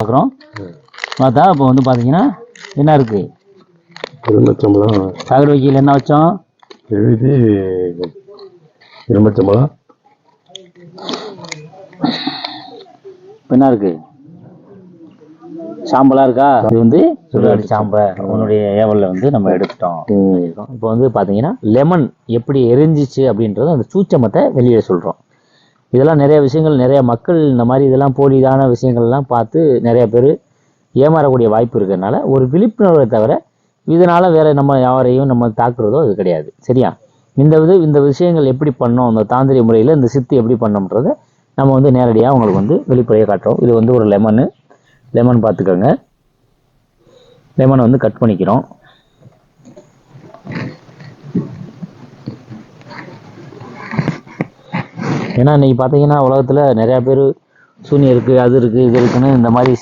பார்க்குறோம். பார்த்தா இப்போ வந்து பார்த்தீங்கன்னா என்ன இருக்குது, எலுமிச்சம்பழம் தகடு வைக்கையில் என்ன வச்சோம், எழுதி எலுமிச்சம்பழம். இப்போ என்ன இருக்குது, சாம்பலாக இருக்கா. இது வந்து சுடுகாடு சாம்பை உன்னுடைய ஏவலில் வந்து நம்ம எடுத்துட்டோம். இப்போ வந்து பார்த்தீங்கன்னா லெமன் எப்படி எரிஞ்சிச்சு அப்படின்றது அந்த சூச்சமத்தை வெளியே சொல்கிறோம். இதெல்லாம் நிறைய விஷயங்கள், நிறைய மக்கள் இந்த மாதிரி இதெல்லாம் போலியான விஷயங்கள்லாம் பார்த்து நிறைய பேர் ஏமாறக்கூடிய வாய்ப்பு இருக்கிறதுனால ஒரு விழிப்புணர்வை தவிர இதனால் வேறு நம்ம யாரையும் நம்ம தாக்குறதோ அது கிடையாது. சரியா? இந்த விஷயங்கள் எப்படி பண்ணோம், அந்த தாந்திரிய முறையில் இந்த சித்து எப்படி பண்ணோம்ன்றதை நம்ம வந்து நேரடியாக உங்களுக்கு வந்து வெளிப்படையாக காட்டுறோம். இது வந்து ஒரு லெமன் பார்த்துக்கோங்க. லெமனை வந்து கட் பண்ணிக்கிறோம். ஏன்னா இன்றைக்கி பார்த்தீங்கன்னா உலகத்தில் நிறையா பேர் சூனியம் இருக்குது, அது இருக்குது, இது இருக்குன்னு இந்த மாதிரி